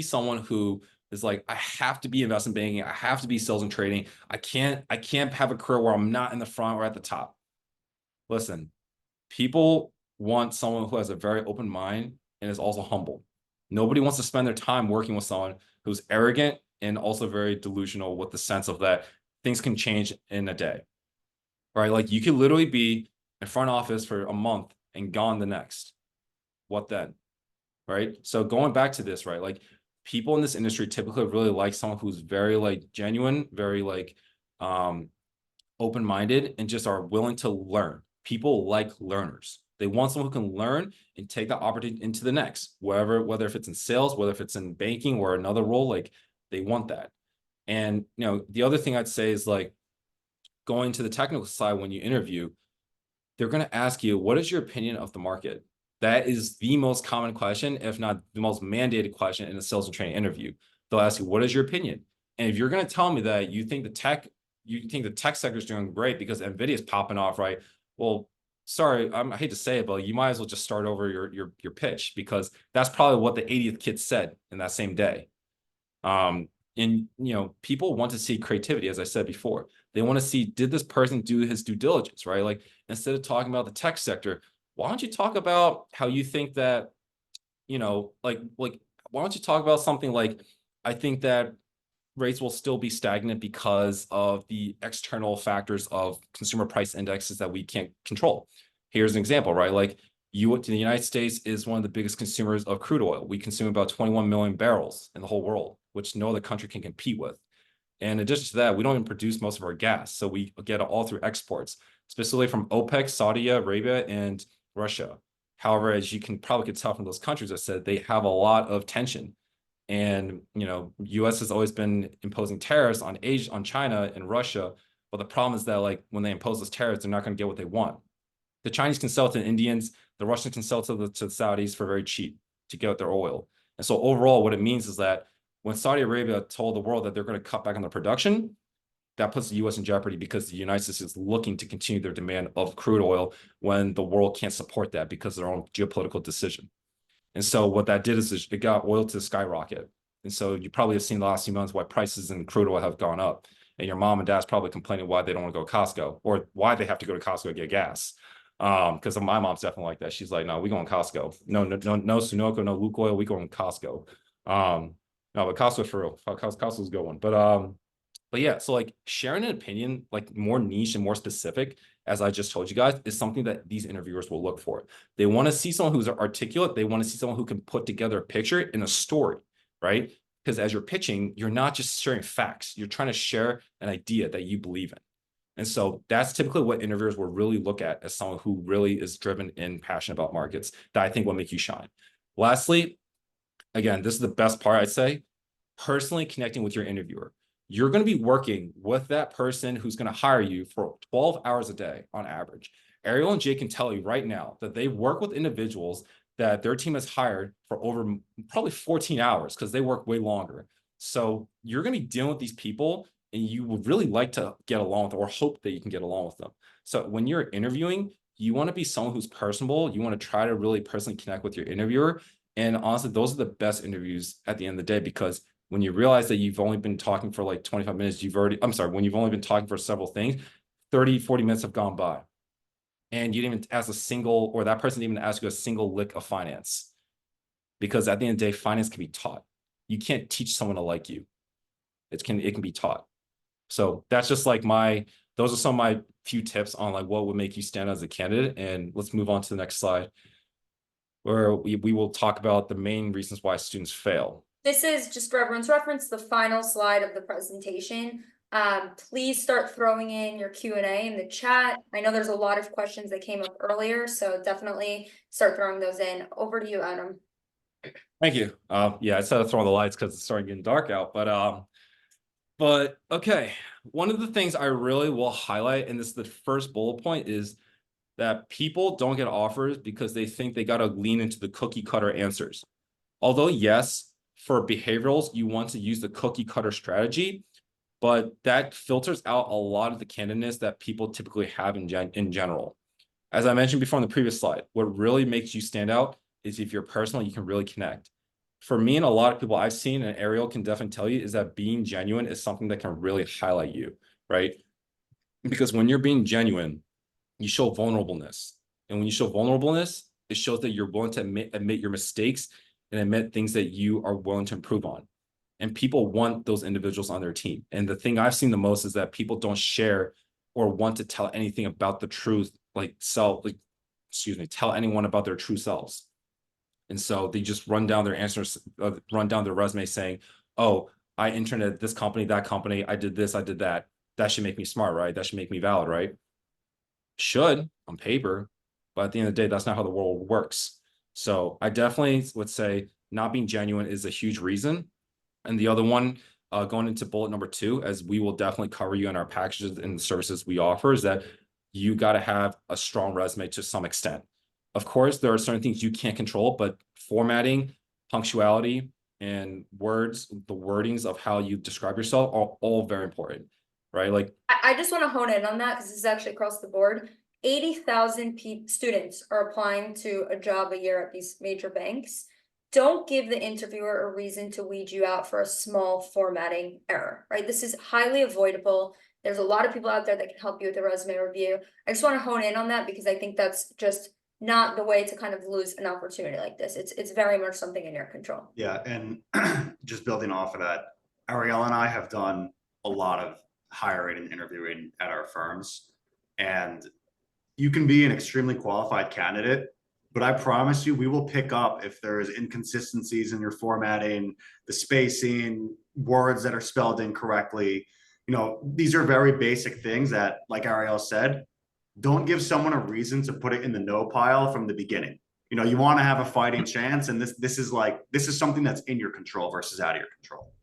someone who is like, I have to be investment banking, I have to be sales and trading. I can't have a career where I'm not in the front or at the top. Listen, people want someone who has a very open mind and is also humble. Nobody wants to spend their time working with someone who's arrogant and also very delusional with the sense of that things can change in a day, right? Like you could literally be in front office for a month and gone the next. What then? Right? So going back to this, right? Like people in this industry typically really like someone who's very like genuine, very like open-minded and just are willing to learn. People like learners. They want someone who can learn and take that opportunity into the next, whether if it's in sales, whether if it's in banking or another role, like they want that. And the other thing I'd say is like going to the technical side when you interview, they're going to ask you, what is your opinion of the market? That is the most common question, if not the most mandated question in a sales and training interview. They'll ask you, what is your opinion? And if you're going to tell me that you think the tech sector is doing great because NVIDIA is popping off, right? Well, sorry, I hate to say it, but you might as well just start over your pitch because that's probably what the 80th kid said in that same day. And people want to see creativity, as I said before. They want to see, did this person do his due diligence, right? Like instead of talking about the tech sector, why don't you talk about how you think that, why don't you talk about something like, I think that rates will still be stagnant because of the external factors of consumer price indexes that we can't control. Here's an example, right? Like the United States is one of the biggest consumers of crude oil. We consume about 21 million barrels in the whole world, which no other country can compete with. And in addition to that, we don't even produce most of our gas. So we get it all through exports, specifically from OPEC, Saudi Arabia, and Russia. However, as you can probably tell from those countries, I said they have a lot of tension. And, US has always been imposing tariffs on Asia, on China and Russia. But the problem is that like when they impose those tariffs, they're not going to get what they want. The Chinese can sell to the Indians, the Russians can sell to the Saudis for very cheap to get their oil. And so overall, what it means is that when Saudi Arabia told the world that they're going to cut back on their production, that puts the US in jeopardy because the United States is looking to continue their demand of crude oil when the world can't support that because of their own geopolitical decision. And so what that did is it got oil to skyrocket. And so you probably have seen the last few months why prices in crude oil have gone up. And your mom and dad's probably complaining why they don't want to go to Costco or why they have to go to Costco to get gas. Because my mom's definitely like that. She's like, no, we going Costco. No Sunoco, no Lukoil, we going Costco. No, but Costco for real. Costco's a good one. But yeah, so like sharing an opinion, like more niche and more specific, as I just told you guys, is something that these interviewers will look for. They want to see someone who's articulate. They want to see someone who can put together a picture in a story, right? Because as you're pitching, you're not just sharing facts. You're trying to share an idea that you believe in. And so that's typically what interviewers will really look at as someone who really is driven and passionate about markets that I think will make you shine. Lastly, again, this is the best part, I'd say, personally connecting with your interviewer. You're going to be working with that person who's going to hire you for 12 hours a day on average. Ariel and Jay can tell you right now that they work with individuals that their team has hired for over probably 14 hours because they work way longer. So you're going to be dealing with these people and you would really like to get along with them or hope that you can get along with them. So when you're interviewing, you want to be someone who's personable. You want to try to really personally connect with your interviewer. And honestly, those are the best interviews at the end of the day because when you realize that you've only been talking for like 25 minutes, when you've only been talking for several things, 30, 40 minutes have gone by. And you didn't even ask that person didn't even ask you a single lick of finance. Because at the end of the day, finance can be taught. You can't teach someone to like you. It can be taught. So that's just like those are some of my few tips on like what would make you stand out as a candidate. And let's move on to the next slide. where we will talk about the main reasons why students fail. This is, just for everyone's reference, the final slide of the presentation. Please start throwing in your Q&A in the chat. I know there's a lot of questions that came up earlier, so definitely start throwing those in. Over to you, Adam. Thank you. Yeah, I started to throw on the lights because it's starting getting dark out, but okay. One of the things I really will highlight, and this is the first bullet point, is that people don't get offers because they think they got to lean into the cookie cutter answers. Although, yes, for behaviorals, you want to use the cookie cutter strategy, but that filters out a lot of the candidates that people typically have in general. As I mentioned before on the previous slide, what really makes you stand out is if you're personal, you can really connect. For me and a lot of people I've seen, and Ariel can definitely tell you, is that being genuine is something that can really highlight you, right? Because when you're being genuine, you show vulnerableness. And when you show vulnerableness, it shows that you're willing to admit your mistakes and admit things that you are willing to improve on. And people want those individuals on their team. And the thing I've seen the most is that people don't share or want to tell anything about the truth, tell anyone about their true selves. And so they just run down their answers, run down their resume saying, oh, I interned at this company, that company, I did this, I did that. That should make me smart, right? That should make me valid, right? Should on paper, but at the end of the day, that's not how the world works. So I definitely would say not being genuine is a huge reason. And the other one, going into bullet number 2, as we will definitely cover you in our packages and the services we offer, is that you got to have a strong resume to some extent. Of course, there are certain things you can't control, but formatting, punctuality, and words, the wordings of how you describe yourself are all very important, right? Like, I just want to hone in on that because this is actually across the board. 80,000 students are applying to a job a year at these major banks. Don't give the interviewer a reason to weed you out for a small formatting error, right? This is highly avoidable. There's a lot of people out there that can help you with the resume review. I just want to hone in on that because I think that's just not the way to kind of lose an opportunity like this. It's very much something in your control. Yeah, and just building off of that, Ariel and I have done a lot of hiring and interviewing at our firms, and you can be an extremely qualified candidate, but I promise you, we will pick up if there's inconsistencies in your formatting, the spacing, words that are spelled incorrectly. You know, these are very basic things that, like Ariel said, don't give someone a reason to put it in the no pile from the beginning. You know, you want to have a fighting chance, and this is something that's in your control versus out of your control.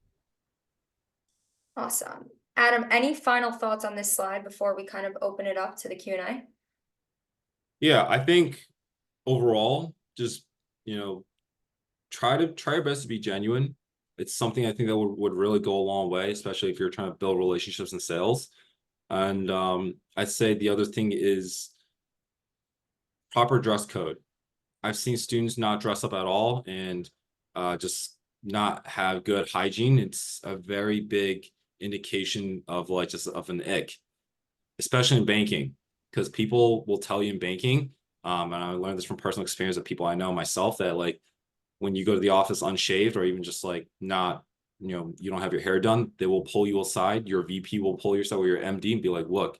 Awesome. Adam, any final thoughts on this slide before we kind of open it up to the Q&A? yeah, I think overall, just, try your best to be genuine. It's something I think that would really go a long way, especially if you're trying to build relationships in sales. And I'd say the other thing is proper dress code. I've seen students not dress up at all and just not have good hygiene. It's a very big indication of of an ick, especially in banking, because people will tell you in banking, and I learned this from personal experience of people I know myself, that like when you go to the office unshaved or even just like not, you don't have your hair done, they will pull you aside. Your VP will pull you aside with your MD and be like, look,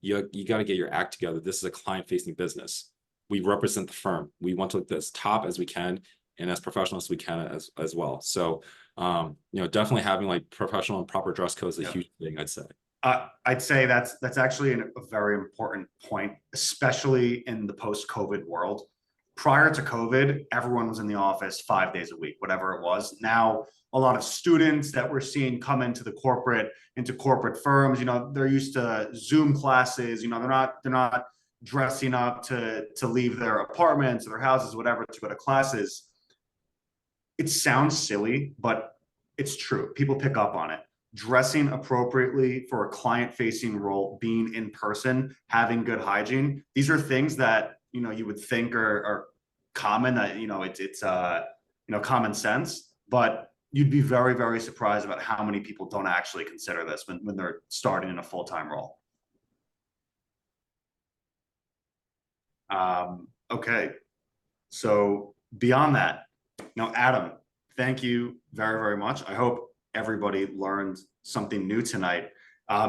you got to get your act together. This is a client-facing business. We represent the firm. We want to look as top as we can and as professional as we can as well. So, definitely having like professional and proper dress code is a huge thing, I'd say. I'd say that's actually a very important point, especially in the post-COVID world. Prior to COVID, everyone was in the office 5 days a week, whatever it was. Now, a lot of students that we're seeing come into corporate firms, they're used to Zoom classes, they're not dressing up to leave their apartments or their houses, whatever, to go to classes. It sounds silly, but it's true. People pick up on it. Dressing appropriately for a client-facing role, being in person, having good hygiene. These are things that, you would think are common, that, it's common sense, but you'd be very, very surprised about how many people don't actually consider this when they're starting in a full-time role. Okay, so beyond that, now, Adam, thank you very, very much. I hope everybody learned something new tonight.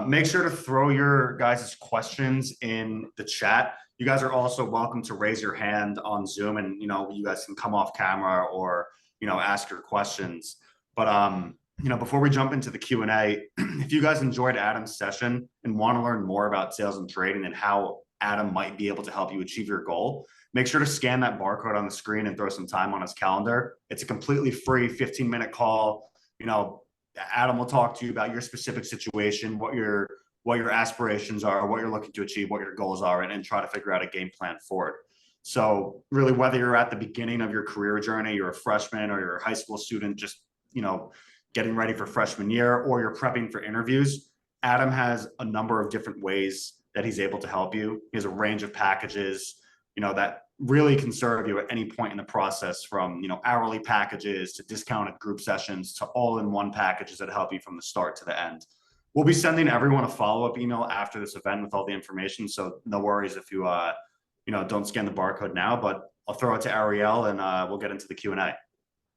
Make sure to throw your guys' questions in the chat. You guys are also welcome to raise your hand on Zoom, and you guys can come off camera or ask your questions. But before we jump into the Q&A, if you guys enjoyed Adam's session and want to learn more about sales and trading and how Adam might be able to help you achieve your goal, make sure to scan that barcode on the screen and throw some time on his calendar. It's a completely free 15-minute call. Adam will talk to you about your specific situation, what your aspirations are, what you're looking to achieve, what your goals are, and try to figure out a game plan for it. So really, whether you're at the beginning of your career journey, you're a freshman, or you're a high school student, just getting ready for freshman year, or you're prepping for interviews, Adam has a number of different ways that he's able to help you. He has a range of packages, that really can serve you at any point in the process, from hourly packages to discounted group sessions to all-in-one packages that help you from the start to the end. We'll be sending everyone a follow-up email after this event with all the information, so no worries if you don't scan the barcode now, but I'll throw it to Ariel and we'll get into the Q&A.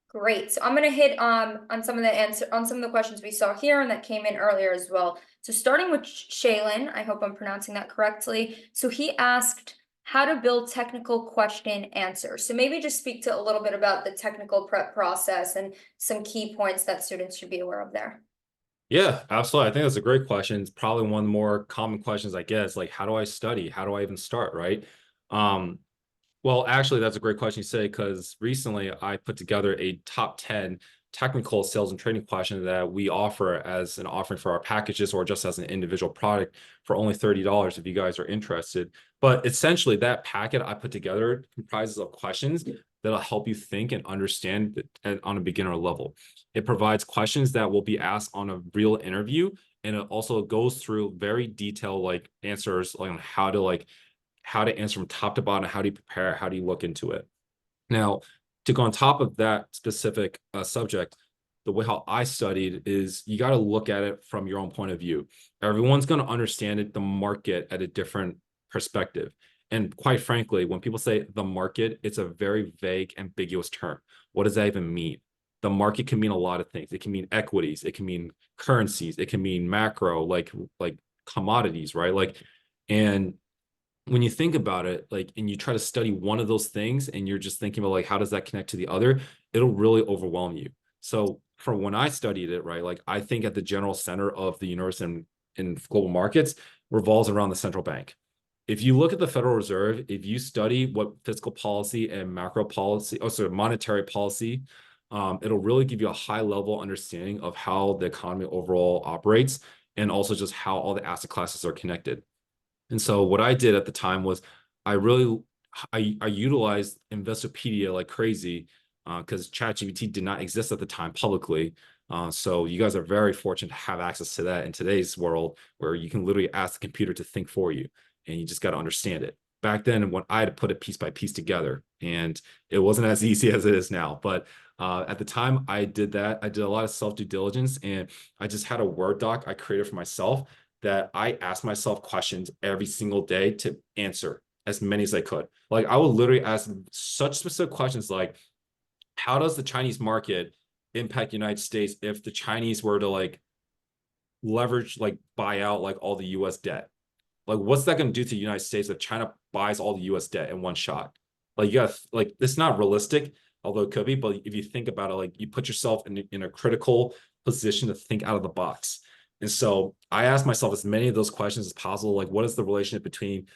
Great. So I'm going to hit on some of the questions we saw here and that came in earlier as well. So starting with Shaylin, I hope I'm pronouncing that correctly. So he asked how to build technical question answers. So maybe just speak to a little bit about the technical prep process and some key points that students should be aware of there. Yeah, absolutely. I think that's a great question. It's probably one of the more common questions I get. Is like, how do I study? How do I even start, right? Well, actually, that's a great question you say, because recently I put together a top 10 technical sales and trading question that we offer as an offering for our packages or just as an individual product for only $30 if you guys are interested. But essentially, that packet I put together comprises of questions that'll help you think and understand on a beginner level. It provides questions that will be asked on a real interview, and it also goes through very detailed answers on how to answer from top to bottom, how do you prepare, how do you look into it. Now, to go on top of that specific subject, the way how I studied is you got to look at it from your own point of view. Everyone's going to understand the market at a different perspective. And quite frankly, when people say the market, it's a very vague, ambiguous term. What does that even mean? The market can mean a lot of things. It can mean equities, it can mean currencies, it can mean macro, like commodities, right? And when you think about it, and you try to study one of those things and you're just thinking about how does that connect to the other, it'll really overwhelm you. So for when I studied it, right, I think at the general center of the universe in global markets revolves around the central bank. If you look at the Federal Reserve, if you study what fiscal policy and macro policy, monetary policy, it'll really give you a high level understanding of how the economy overall operates, and also just how all the asset classes are connected. And so what I did at the time was I utilized Investopedia like crazy, because ChatGPT did not exist at the time publicly. So you guys are very fortunate to have access to that in today's world, where you can literally ask the computer to think for you, and you just got to understand it. Back then, when I had to put it piece by piece together, and it wasn't as easy as it is now. But at the time I did that, I did a lot of self due diligence, and I just had a Word doc I created for myself that I asked myself questions every single day to answer as many as I could. I would literally ask such specific questions like, how does the Chinese market impact the United States if the Chinese were to leverage, buy out all the US debt? What's that going to do to the United States if China buys all the US debt in one shot? It's not realistic, although it could be, but if you think about it, you put yourself in a critical position to think out of the box. And so I asked myself as many of those questions as possible, what is the relationship between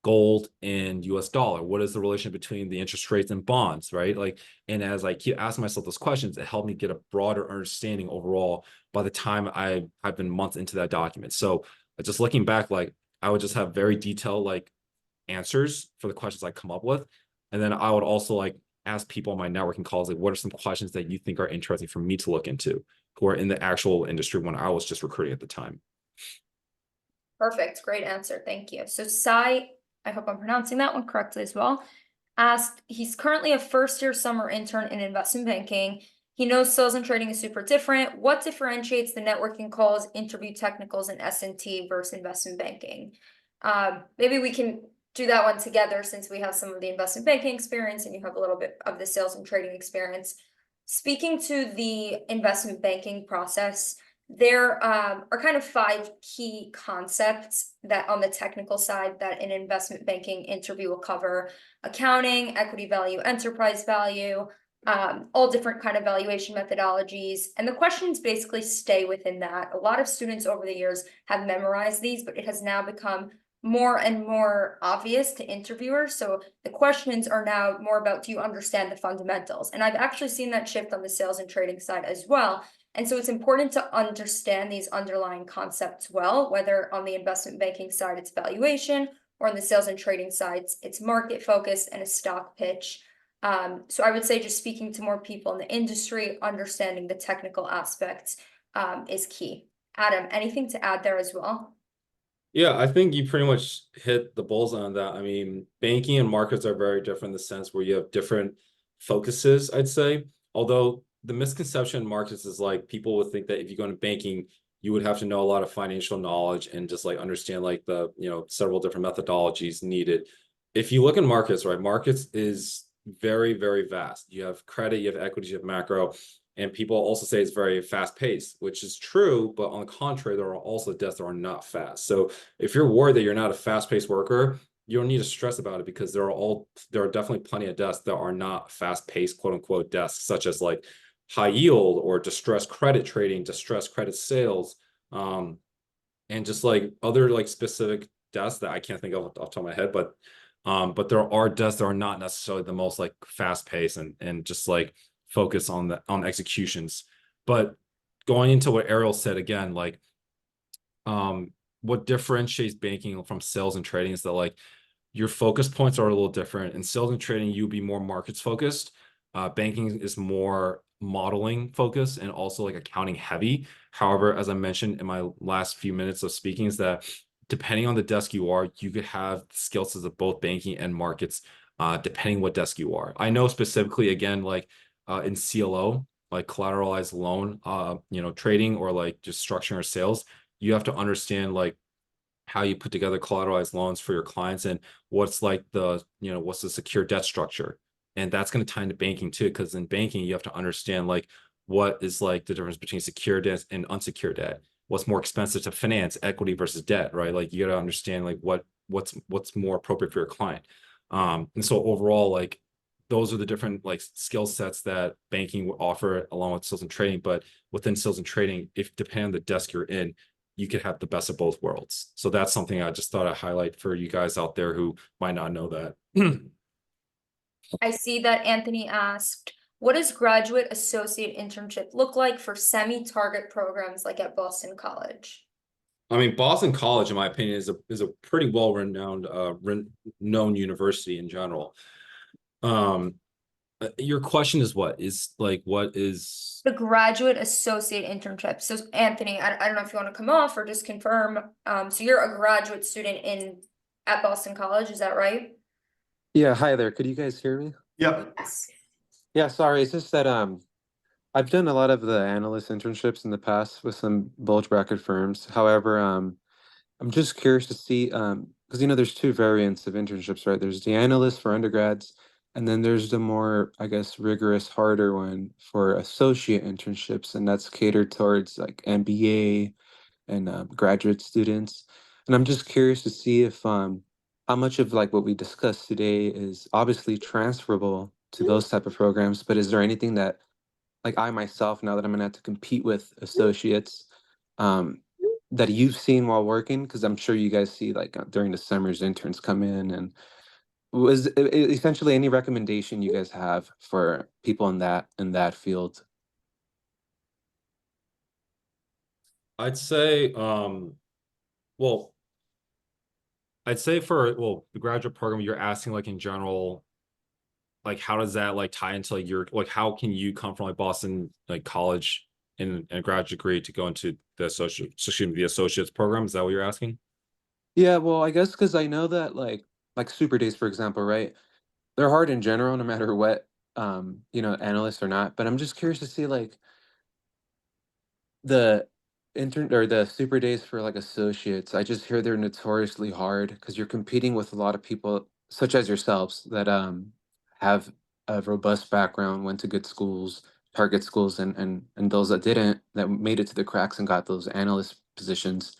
gold and US dollar? What is the relationship between the interest rates and bonds, right? And as I keep asking myself those questions, it helped me get a broader understanding overall by the time I've been months into that document. So just looking back, I would just have very detailed answers for the questions I come up with. And then I would also ask people on my networking calls, what are some questions that you think are interesting for me to look into, who are in the actual industry when I was just recruiting at the time. Perfect. Great answer. Thank you. So Sai, I hope I'm pronouncing that one correctly as well, asked, he's currently a first-year summer intern in investment banking. He knows sales and trading is super different. What differentiates the networking calls, interview technicals, and S&T versus investment banking? Maybe we can do that one together, since we have some of the investment banking experience and you have a little bit of the sales and trading experience. Speaking to the investment banking process, there are kind of 5 key concepts that on the technical side that an investment banking interview will cover: accounting, equity value, enterprise value, all different kind of valuation methodologies. And the questions basically stay within that. A lot of students over the years have memorized these, but it has now become more and more obvious to interviewers. So the questions are now more about, do you understand the fundamentals? And I've actually seen that shift on the sales and trading side as well. And so it's important to understand these underlying concepts well, whether on the investment banking side, it's valuation, or on the sales and trading side, it's market focus and a stock pitch. So I would say just speaking to more people in the industry, understanding the technical aspects is key. Adam, anything to add there as well? Yeah, I think you pretty much hit the bullseye on that. I mean, banking and markets are very different in the sense where you have different focuses, I'd say. Although the misconception in markets is like people would think that if you go into banking, you would have to know a lot of financial knowledge and just like understand like the, several different methodologies needed. If you look in markets, right, markets is very, very vast. You have credit, you have equities, you have macro. And people also say it's very fast paced, which is true. But on the contrary, there are also desks that are not fast. So if you're worried that you're not a fast paced worker, you don't need to stress about it, because there are definitely plenty of desks that are not fast paced, quote unquote, desks, such as like high yield or distressed credit trading, distressed credit sales, and just like other like specific desks that I can't think of off the top of my head. But there are desks that are not necessarily the most like fast paced and just like focus on executions. But going into what Ariel said again, like what differentiates banking from sales and trading is that like your focus points are a little different. In sales and trading, you'll be more markets focused. Banking is more modeling focused and also like accounting heavy. However, as I mentioned in my last few minutes of speaking, is that depending on the desk you are, you could have skill sets of both banking and markets, depending what desk you are. I know specifically, again, like in CLO, like collateralized loan, trading, or like just structuring or sales, you have to understand like how you put together collateralized loans for your clients and what's like what's the secure debt structure. And that's going to tie into banking too, because in banking, you have to understand like what is like the difference between secure debt and unsecured debt. What's more expensive to finance, equity versus debt, right? Like you got to understand like what's more appropriate for your client. And so overall, like those are the different like skill sets that banking will offer along with sales and trading. But within sales and trading, if depending on the desk you're in, you could have the best of both worlds. So that's something I just thought I'd highlight for you guys out there who might not know that. I see that Anthony asked, what does graduate associate internship look like for semi-target programs like at Boston College? I mean, Boston College, in my opinion, is a pretty well-renowned known university in general. Your question is what is The graduate associate internship. So Anthony, I don't know if you want to come off or just confirm. So you're a graduate student at Boston College, is that right? Yeah, hi there. Could you guys hear me? Yep. Yes. Yeah, sorry. It's just that I've done a lot of the analyst internships in the past with some bulge bracket firms. However, I'm just curious to see because there's two variants of internships, right? There's the analyst for undergrads, and then there's the more, I guess, rigorous, harder one for associate internships, and that's catered towards like MBA and graduate students. And I'm just curious to see if how much of like what we discussed today is obviously transferable to those type of programs, but is there anything that like I myself, now that I'm gonna have to compete with associates, um, that you've seen while working? Because I'm sure you guys see like during the summers interns come in, and was essentially any recommendation you guys have for people in that field? I'd say, well, I'd say for the graduate program, you're asking like in general, like how does that like tie into like your like how can you come from like Boston like college in a graduate degree to go into the associates program? Is that what you're asking? Yeah, well, I guess because I know that like super days, for example, right? They're hard in general, no matter what, analysts or not. But I'm just curious to see like the intern or the super days for like associates. I just hear they're notoriously hard because you're competing with a lot of people such as yourselves that have a robust background, went to good schools, target schools and those that didn't, that made it to the cracks and got those analyst positions.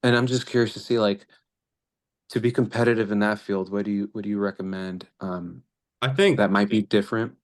And I'm just curious to see, like, to be competitive in that field, what do you recommend I think, that might be different?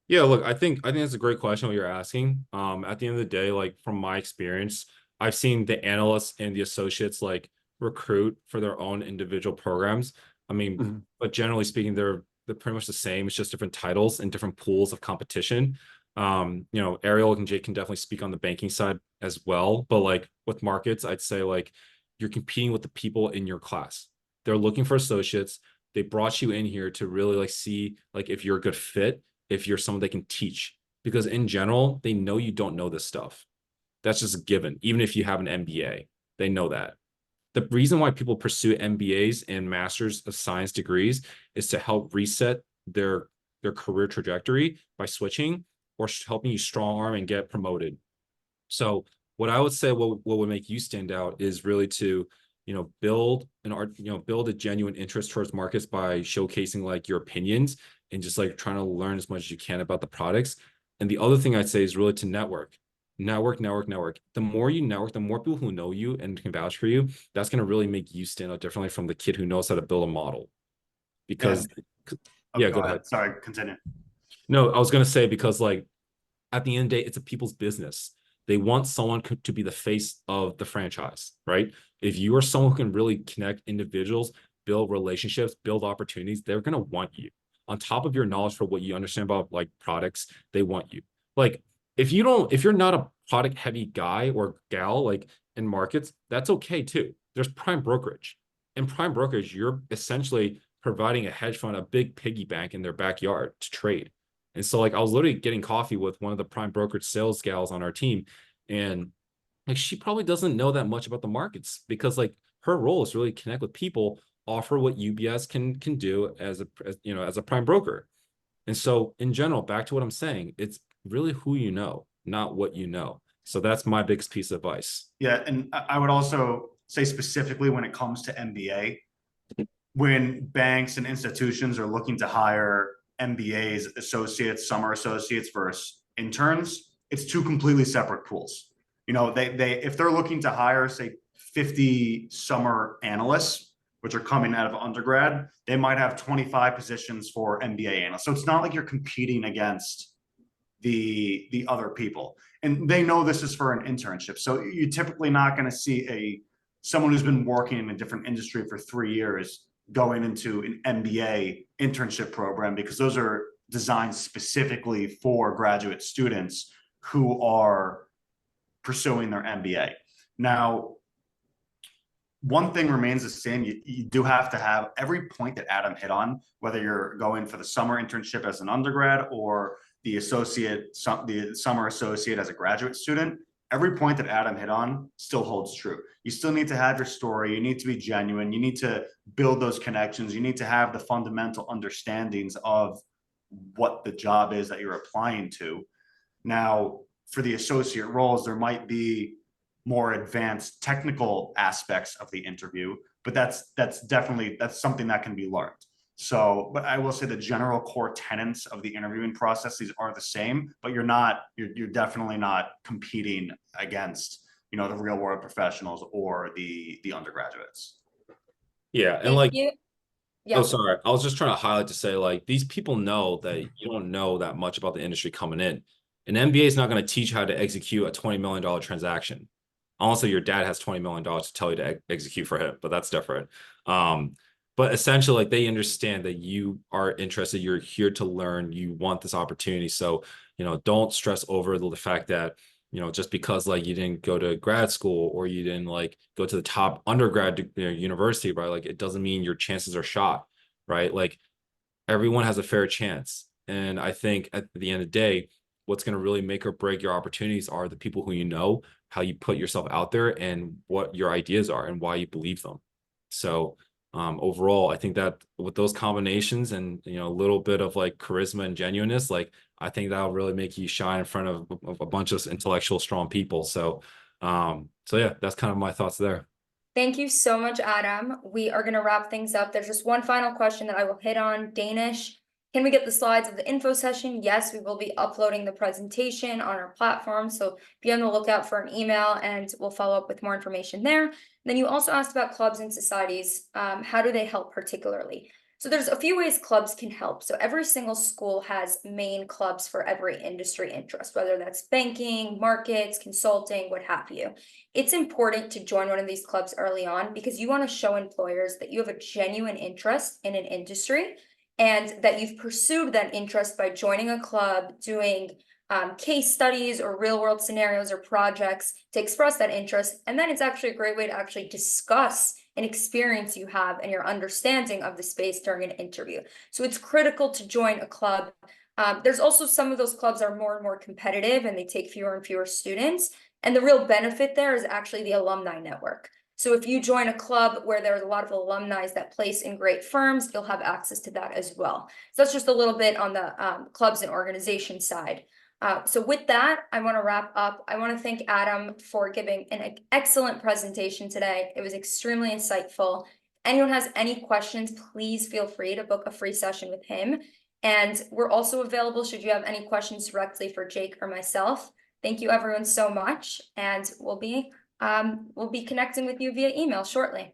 yeah, look, I think that's a great question what you're asking. At the end of the day, like from my experience, I've seen the analysts and the associates like recruit for their own individual programs. I mean, Mhm. but generally speaking, they're pretty much the same. It's just different titles and different pools of competition. You know, Ariel and Jake can definitely speak on the banking side as well. But like with markets, I'd say like you're competing with the people in your class. They're looking for associates. They brought you in here to really like see like if you're a good fit, if you're someone they can teach, because in general, they know you don't know this stuff. That's just a given. Even if you have an MBA, they know that. The reason why people pursue MBAs and masters of science degrees is to help reset their career trajectory by switching or helping you strong arm and get promoted. So what I would say, what would make you stand out is really to, you know, build an art, you know, build a genuine interest towards markets by showcasing like your opinions and just like trying to learn as much as you can about the products. And the other thing I'd say is really to network. Network. The more you network, the more people who know you and can vouch for you, that's going to really make you stand out differently from the kid who knows how to build a model. Because, Oh, yeah, go go ahead. ahead. Sorry, continue. No, I was going to say because like at the end of the day, it's a people's business. They want someone to be the face of the franchise, right? If you are someone who can really connect individuals, build relationships, build opportunities, they're going to want you. On top of your knowledge for what you understand about like products, they want you. Like if you're not a product heavy guy or gal, like in markets, that's okay too. There's prime brokerage. In prime brokerage, you're essentially providing a hedge fund, a big piggy bank in their backyard to trade. And so like I was literally getting coffee with one of the prime brokerage sales gals on our team. And like she probably doesn't know that much about the markets because like her role is really connect with people, offer what UBS can do as a prime broker. And so in general, back to what I'm saying, it's really who you know, not what you know. So that's my biggest piece of advice. Yeah, and I would also say specifically when it comes to MBA, when banks and institutions are looking to hire MBAs, associates, summer associates versus interns, it's two completely separate pools. You know, they if they're looking to hire, say, 50 summer analysts, which are coming out of undergrad, they might have 25 positions for MBA analysts. So it's not like you're competing against the other people. And they know this is for an internship. So you're typically not going to see someone who's been working in a different industry for 3 years going into an MBA internship program, because those are designed specifically for graduate students who are pursuing their MBA. Now, one thing remains the same. You do have to have every point that Adam hit on, whether you're going for the summer internship as an undergrad or the summer associate as a graduate student. Every point that Adam hit on still holds true. You still need to have your story. You need to be genuine. You need to build those connections. You need to have the fundamental understandings of what the job is that you're applying to. Now, for the associate roles, there might be more advanced technical aspects of the interview, but that's something that can be learned. So, but I will say the general core tenets of the interviewing processes are the same, but you're definitely not competing against, you know, the real world professionals or the undergraduates. Yeah. And Thank like, you. oh, Yeah. sorry. I was just trying to highlight to say, like, these people know that you don't know that much about the industry coming in. An MBA is not going to teach how to execute a $20 million transaction. Honestly, your dad has $20 million to tell you to execute for him, but that's different. But essentially, like, they understand that you are interested, you're here to learn, you want this opportunity. So, you know, don't stress over the fact that, you know, just because like you didn't go to grad school or you didn't like go to the top undergrad university, right? Like it doesn't mean your chances are shot, right? Like everyone has a fair chance. And I think at the end of the day, what's going to really make or break your opportunities are the people who you know, how you put yourself out there and what your ideas are and why you believe them. So overall, I think that with those combinations and, you know, a little bit of like charisma and genuineness, like I think that'll really make you shine in front of a bunch of intellectual, strong people. So yeah, that's kind of my thoughts there. Thank you so much, Adam. We are going to wrap things up. There's just one final question that I will hit on. Danish, Can we get the slides of the info session? Yes, we will be uploading the presentation on our platform. So be on the lookout for an email and we'll follow up with more information there. Then you also asked about clubs and societies. How do they help particularly? So there's a few ways clubs can help. So every single school has main clubs for every industry interest, whether that's banking, markets, consulting, what have you. It's important to join one of these clubs early on because you want to show employers that you have a genuine interest in an industry and that you've pursued that interest by joining a club, doing case studies or real world scenarios or projects to express that interest. And then it's actually a great way to actually discuss an experience you have and your understanding of the space during an interview. So it's critical to join a club. There's also some of those clubs are more and more competitive and they take fewer and fewer students. And the real benefit there is actually the alumni network. So if you join a club where there's a lot of alumni that place in great firms, you'll have access to that as well. So that's just a little bit on the clubs and organization side. So with that, I want to wrap up. I want to thank Adam for giving an excellent presentation today. It was extremely insightful. If anyone has any questions, please feel free to book a free session with him. And we're also available should you have any questions directly for Jake or myself. Thank you everyone so much. And we'll be connecting with you via email shortly.